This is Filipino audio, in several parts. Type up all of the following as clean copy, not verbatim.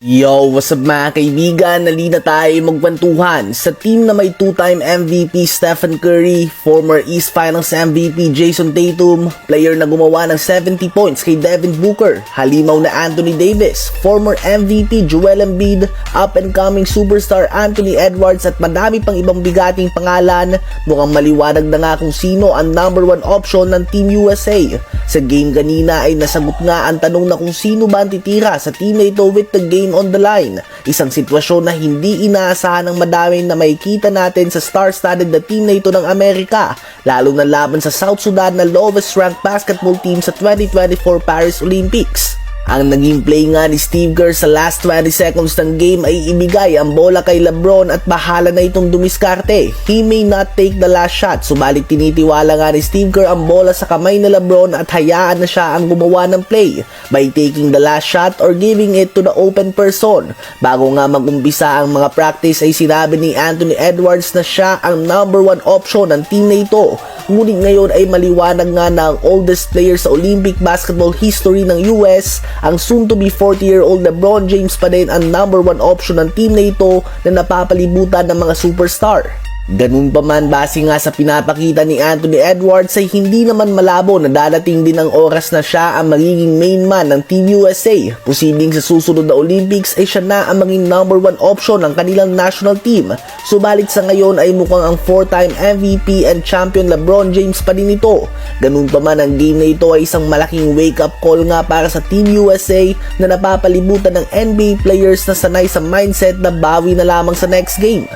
Yo, what's up mga kaibigan? Nalina tayo magkwentuhan sa team na may two-time MVP Stephen Curry, former East Finals MVP Jason Tatum, player na gumawa ng 70 points kay Devin Booker, halimaw na Anthony Davis, former MVP Joel Embiid, up-and-coming superstar Anthony Edwards at madami pang ibang bigating pangalan. Mukhang maliwanag na nga kung sino ang number 1 option ng Team USA. Sa game kanina ay nasagot nga ang tanong na kung sino ba ang titira sa team na ito with the game on the line. Isang sitwasyon na hindi inaasahan ng madami na makikita natin sa star-studded na team na ito ng Amerika, lalo na laban sa South Sudan na lowest ranked basketball team sa 2024 Paris Olympics. Ang naging play nga ni Steve Kerr sa last 20 seconds ng game ay ibigay ang bola kay LeBron at bahala na itong dumiskarte. He may not take the last shot, subalit tinitiwala nga ni Steve Kerr ang bola sa kamay ni LeBron at hayaan na siya ang gumawa ng play by taking the last shot or giving it to the open person. Bago nga mag-umpisa ang mga practice ay sinabi ni Anthony Edwards na siya ang number 1 option ng team na ito. Ngunit ngayon ay maliwanag nga na ang oldest player sa Olympic basketball history ng US, ang soon-to-be 40-year-old LeBron James pa din ang number 1 option ng team na ito na napapalibutan ng mga superstar. Ganun pa man, base nga sa pinapakita ni Anthony Edwards ay hindi naman malabo na dadating din ang oras na siya ang magiging main man ng Team USA. Posibleng sa susunod na Olympics ay siya na ang maging number 1 option ng kanilang national team. Subalit sa ngayon ay mukhang ang 4-time MVP and champion LeBron James pa din ito. Ganun pa man, ang game na ito ay isang malaking wake-up call nga para sa Team USA na napapalibutan ng NBA players na sanay sa mindset na bawi na lamang sa next game.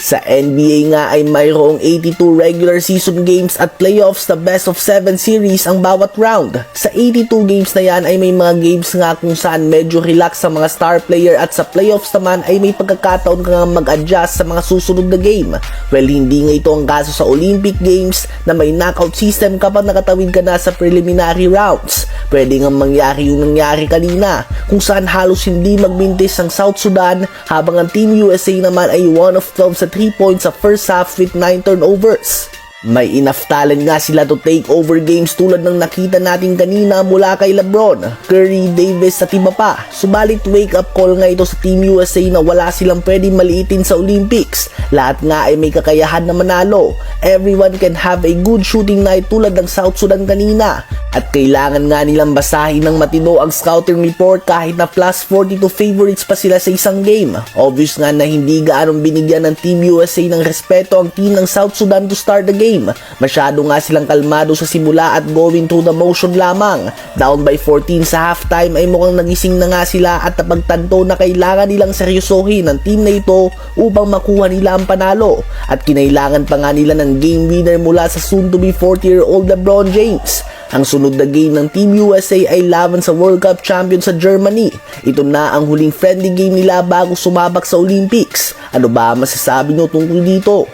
Sa NBA nga ay mayroong 82 regular season games at playoffs na best of 7 series ang bawat round. Sa 82 games na yan ay may mga games nga kung saan medyo relax sa mga star player at sa playoffs naman ay may pagkakataon ka nga mag-adjust sa mga susunod na game. Well, hindi nga ito ang kaso sa Olympic Games na may knockout system kapag nakatawid ka na sa preliminary rounds. Pwede nga mangyari yung nangyari kanina kung saan halos hindi magbintis ang South Sudan habang ang Team USA naman ay 1 of 12 sa 3 points sa first half with 9 turnovers. May enough talent nga sila to take over games tulad ng nakita natin kanina mula kay LeBron, Curry, Davis at iba pa. Subalit wake up call nga ito sa Team USA na wala silang pwedeng maliitin sa Olympics. Lahat nga ay may kakayahan na manalo. Everyone can have a good shooting night tulad ng South Sudan kanina. At kailangan nga nilang basahin ng matino ang scouting report kahit na plus 42 favorites pa sila sa isang game. Obvious nga na hindi gaanong binigyan ng Team USA ng respeto ang team ng South Sudan to start the game. Masyado nga silang kalmado sa simula at going through the motion lamang. Down by 14 sa halftime ay mukhang nagising na nga sila at napagtanto na kailangan nilang seryosohin ang team na ito upang makuha nila ang panalo. At kinailangan pa nga nila ng game winner mula sa soon-to-be 40-year-old LeBron James. Ang sunod na game ng Team USA ay laban sa World Cup champion sa Germany. Ito na ang huling friendly game nila bago sumabak sa Olympics. Ano ba masasabi nyo tungkol dito?